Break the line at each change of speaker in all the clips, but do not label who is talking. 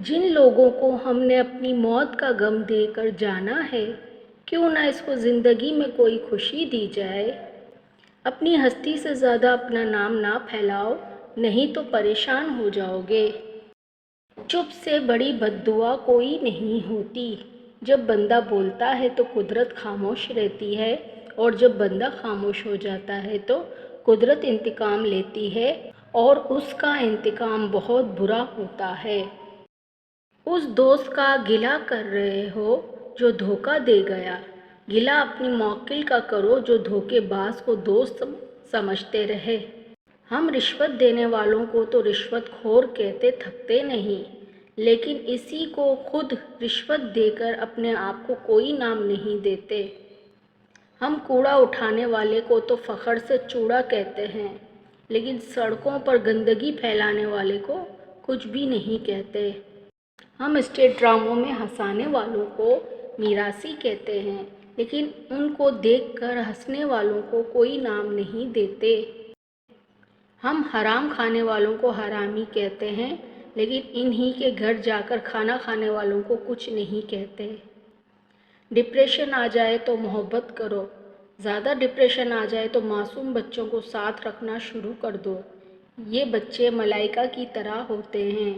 جن لوگوں کو ہم نے اپنی موت کا غم دے کر جانا ہے، کیوں نہ اس کو زندگی میں کوئی خوشی دی جائے۔ اپنی ہستی سے زیادہ اپنا نام نہ پھیلاؤ، نہیں تو پریشان ہو جاؤ گے۔ چپ سے بڑی بد دعا کوئی نہیں ہوتی۔ جب بندہ بولتا ہے تو قدرت خاموش رہتی ہے، اور جب بندہ خاموش ہو جاتا ہے تو قدرت انتقام لیتی ہے، اور اس کا انتقام بہت برا ہوتا ہے۔ اس دوست کا گلہ کر رہے ہو جو دھوکہ دے گیا، گلہ اپنی موکل کا کرو جو دھوکے باز کو دوست سمجھتے رہے۔ ہم رشوت دینے والوں کو تو رشوت خور کہتے تھکتے نہیں، لیکن اسی کو خود رشوت دے کر اپنے آپ کو کوئی نام نہیں دیتے۔ ہم کوڑا اٹھانے والے کو تو فخر سے چوڑا کہتے ہیں، لیکن سڑکوں پر گندگی پھیلانے والے کو کچھ بھی نہیں کہتے۔ ہم اسٹیج ڈراموں میں ہنسانے والوں کو میراثی کہتے ہیں، لیکن ان کو دیکھ کر ہنسنے والوں کو کوئی نام نہیں دیتے۔ ہم حرام کھانے والوں کو حرامی کہتے ہیں، لیکن انہی کے گھر جا کر کھانا کھانے والوں کو کچھ نہیں کہتے۔ ڈپریشن آ جائے تو محبت کرو، زیادہ ڈپریشن آ جائے تو معصوم بچوں کو ساتھ رکھنا شروع کر دو۔ یہ بچے ملائکہ کی طرح ہوتے ہیں۔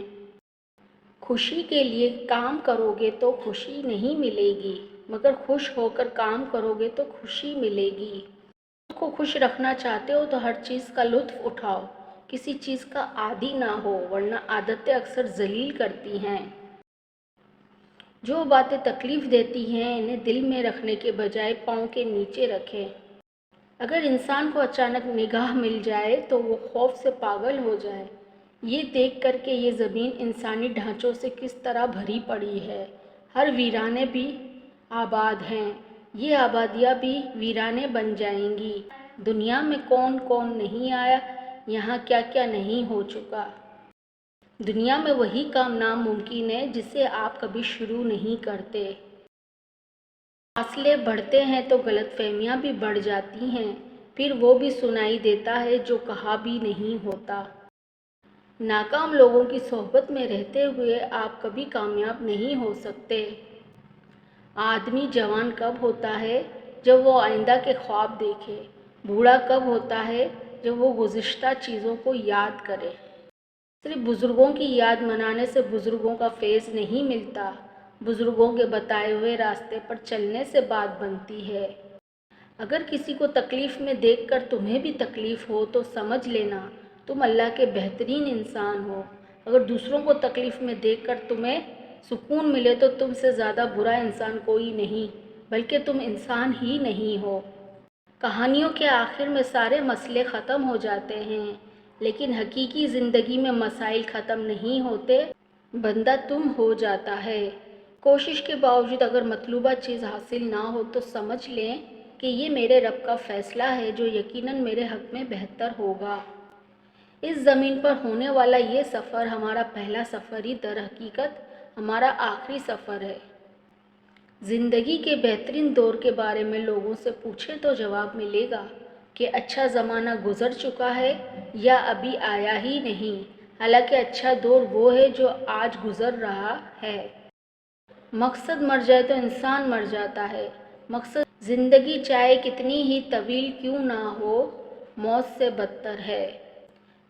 خوشی کے لیے کام کرو گے تو خوشی نہیں ملے گی، مگر خوش ہو کر کام کرو گے تو خوشی ملے گی۔ خود کو خوش رکھنا چاہتے ہو تو ہر چیز کا لطف اٹھاؤ، کسی چیز کا عادی نہ ہو، ورنہ عادتیں اکثر ذلیل کرتی ہیں۔ جو باتیں تکلیف دیتی ہیں انہیں دل میں رکھنے کے بجائے پاؤں کے نیچے رکھیں۔ اگر انسان کو اچانک نگاہ مل جائے تو وہ خوف سے پاگل ہو جائے، یہ دیکھ کر کہ یہ زمین انسانی ڈھانچوں سے کس طرح بھری پڑی ہے۔ ہر ویرانے بھی آباد ہیں، یہ آبادیاں بھی ویرانے بن جائیں گی۔ دنیا میں کون کون نہیں آیا، یہاں کیا کیا نہیں ہو چکا۔ دنیا میں وہی کام ناممکن ہے جسے آپ کبھی شروع نہیں کرتے۔ فاصلے بڑھتے ہیں تو غلط فہمیاں بھی بڑھ جاتی ہیں، پھر وہ بھی سنائی دیتا ہے جو کہا بھی نہیں ہوتا۔ ناکام لوگوں کی صحبت میں رہتے ہوئے آپ کبھی کامیاب نہیں ہو سکتے۔ آدمی جوان کب ہوتا ہے؟ جب وہ آئندہ کے خواب دیکھے۔ بوڑھا کب ہوتا ہے؟ جب وہ گزشتہ چیزوں کو یاد کرے۔ صرف بزرگوں کی یاد منانے سے بزرگوں کا فیض نہیں ملتا، بزرگوں کے بتائے ہوئے راستے پر چلنے سے بات بنتی ہے۔ اگر کسی کو تکلیف میں دیکھ کر تمہیں بھی تکلیف ہو تو سمجھ لینا تم اللہ کے بہترین انسان ہو۔ اگر دوسروں کو تکلیف میں دیکھ کر تمہیں سکون ملے تو تم سے زیادہ برا انسان کوئی نہیں، بلکہ تم انسان ہی نہیں ہو۔ کہانیوں کے آخر میں سارے مسئلے ختم ہو جاتے ہیں، لیکن حقیقی زندگی میں مسائل ختم نہیں ہوتے، بندہ تم ہو جاتا ہے۔ کوشش کے باوجود اگر مطلوبہ چیز حاصل نہ ہو تو سمجھ لیں کہ یہ میرے رب کا فیصلہ ہے جو یقیناً میرے حق میں بہتر ہوگا۔ اس زمین پر ہونے والا یہ سفر ہمارا پہلا سفر ہی در حقیقت ہمارا آخری سفر ہے۔ زندگی کے بہترین دور کے بارے میں لوگوں سے پوچھیں تو جواب ملے گا کہ اچھا زمانہ گزر چکا ہے یا ابھی آیا ہی نہیں، حالانکہ اچھا دور وہ ہے جو آج گزر رہا ہے۔ مقصد مر جائے تو انسان مر جاتا ہے۔ مقصد زندگی چاہے کتنی ہی طویل کیوں نہ ہو، موت سے بدتر ہے۔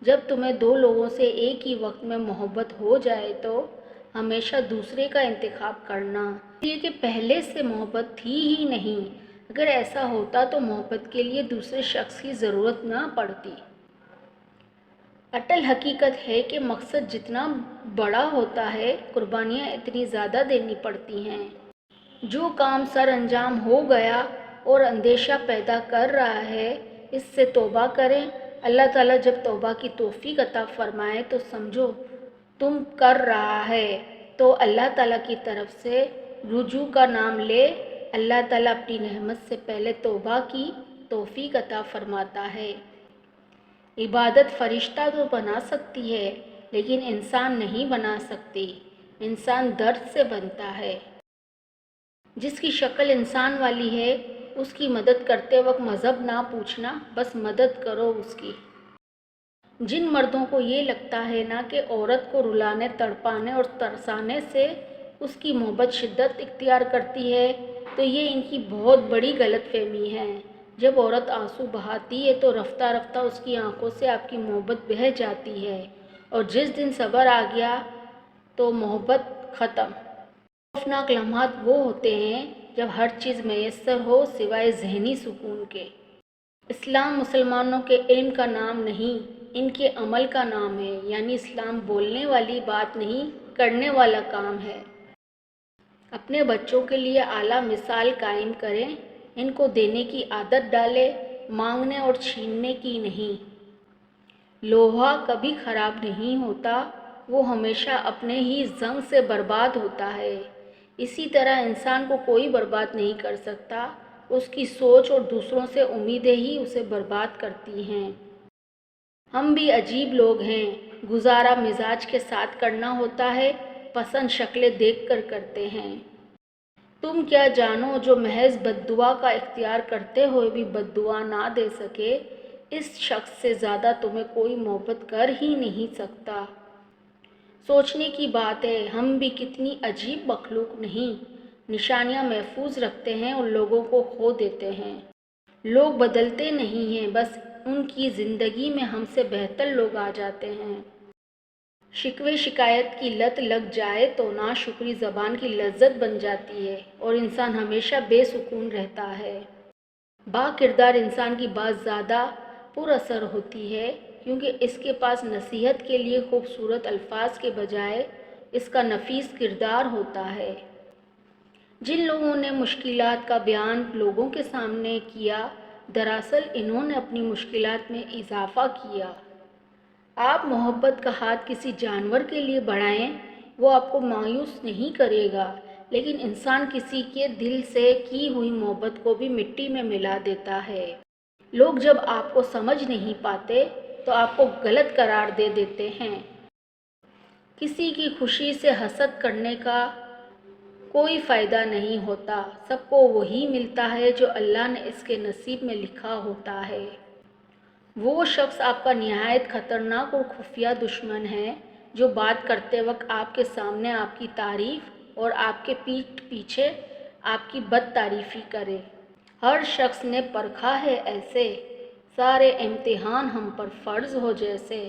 جب تمہیں دو لوگوں سے ایک ہی وقت میں محبت ہو جائے تو ہمیشہ دوسرے کا انتخاب کرنا، اس لیے کہ پہلے سے محبت تھی ہی نہیں۔ اگر ایسا ہوتا تو محبت کے لیے دوسرے شخص کی ضرورت نہ پڑتی۔ اٹل حقیقت ہے کہ مقصد جتنا بڑا ہوتا ہے، قربانیاں اتنی زیادہ دینی پڑتی ہیں۔ جو کام سر انجام ہو گیا اور اندیشہ پیدا کر رہا ہے، اس سے توبہ کریں۔ اللہ تعالیٰ جب توبہ کی توفیق عطا فرمائے تو سمجھو تم کر رہا ہے، تو اللہ تعالیٰ کی طرف سے رجوع کا نام لے۔ اللہ تعالیٰ اپنی رحمت سے پہلے توبہ کی توفیق عطا فرماتا ہے۔ عبادت فرشتہ تو بنا سکتی ہے، لیکن انسان نہیں بنا سکتی۔ انسان درد سے بنتا ہے۔ جس کی شکل انسان والی ہے اس کی مدد کرتے وقت مذہب نہ پوچھنا، بس مدد کرو اس کی۔ جن مردوں کو یہ لگتا ہے نا کہ عورت کو رلانے، تڑپانے اور ترسانے سے اس کی محبت شدت اختیار کرتی ہے، تو یہ ان کی بہت بڑی غلط فہمی ہے۔ جب عورت آنسو بہاتی ہے تو رفتہ رفتہ اس کی آنکھوں سے آپ کی محبت بہہ جاتی ہے، اور جس دن صبر آ گیا تو محبت ختم۔ خوفناک لمحات وہ ہوتے ہیں جب ہر چیز میسر ہو سوائے ذہنی سکون کے۔ اسلام مسلمانوں کے علم کا نام نہیں، ان کے عمل کا نام ہے، یعنی اسلام بولنے والی بات نہیں، کرنے والا کام ہے۔ اپنے بچوں کے لیے اعلیٰ مثال قائم کریں، ان کو دینے کی عادت ڈالیں، مانگنے اور چھیننے کی نہیں۔ لوہا کبھی خراب نہیں ہوتا، وہ ہمیشہ اپنے ہی زنگ سے برباد ہوتا ہے۔ اسی طرح انسان کو کوئی برباد نہیں کر سکتا، اس کی سوچ اور دوسروں سے امیدیں ہی اسے برباد کرتی ہیں۔ ہم بھی عجیب لوگ ہیں، گزارا مزاج کے ساتھ کرنا ہوتا ہے، پسند شکلیں دیکھ کر کرتے ہیں۔ تم کیا جانو جو محض بد دعا کا اختیار کرتے ہوئے بھی بد دعا نہ دے سکے، اس شخص سے زیادہ تمہیں کوئی محبت کر ہی نہیں سکتا۔ سوچنے کی بات ہے، ہم بھی کتنی عجیب مخلوق نہیں، نشانیاں محفوظ رکھتے ہیں اور لوگوں کو کھو دیتے ہیں۔ لوگ بدلتے نہیں ہیں، بس ان کی زندگی میں ہم سے بہتر لوگ آ جاتے ہیں۔ شکوے شکایت کی لت لگ جائے تو ناشکری زبان کی لذت بن جاتی ہے اور انسان ہمیشہ بے سکون رہتا ہے۔ با کردار انسان کی بات زیادہ پر اثر ہوتی ہے، کیونکہ اس کے پاس نصیحت کے لیے خوبصورت الفاظ کے بجائے اس کا نفیس کردار ہوتا ہے۔ جن لوگوں نے مشکلات کا بیان لوگوں کے سامنے کیا، دراصل انہوں نے اپنی مشکلات میں اضافہ کیا۔ آپ محبت کا ہاتھ کسی جانور کے لیے بڑھائیں، وہ آپ کو مایوس نہیں کرے گا، لیکن انسان کسی کے دل سے کی ہوئی محبت کو بھی مٹی میں ملا دیتا ہے۔ لوگ جب آپ کو سمجھ نہیں پاتے تو آپ کو غلط قرار دے دیتے ہیں۔ کسی کی خوشی سے حسد کرنے کا کوئی فائدہ نہیں ہوتا، سب کو وہی ملتا ہے جو اللہ نے اس کے نصیب میں لکھا ہوتا ہے۔ وہ شخص آپ کا نہایت خطرناک اور خفیہ دشمن ہے جو بات کرتے وقت آپ کے سامنے آپ کی تعریف اور آپ کے پیٹھ پیچھے آپ کی بد تعریفی کرے۔ ہر شخص نے پرکھا ہے ایسے، سارے امتحان ہم پر فرض ہو جیسے۔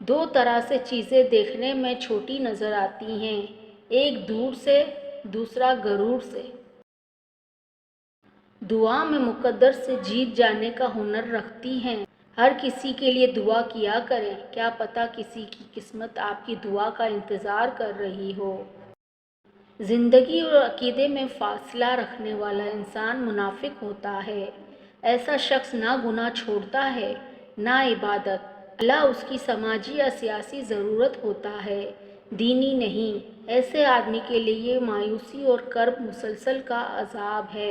دو طرح سے چیزیں دیکھنے میں چھوٹی نظر آتی ہیں، ایک دور سے، دوسرا غرور سے۔ دعا میں مقدر سے جیت جانے کا ہنر رکھتی ہیں۔ ہر کسی کے لیے دعا کیا کریں، کیا پتہ کسی کی قسمت آپ کی دعا کا انتظار کر رہی ہو۔ زندگی اور عقیدے میں فاصلہ رکھنے والا انسان منافق ہوتا ہے۔ ایسا شخص نہ گناہ چھوڑتا ہے، نہ عبادت۔ اللہ اس کی سماجی یا سیاسی ضرورت ہوتا ہے، دینی نہیں۔ ایسے آدمی کے لیے مایوسی اور کرب مسلسل کا عذاب ہے۔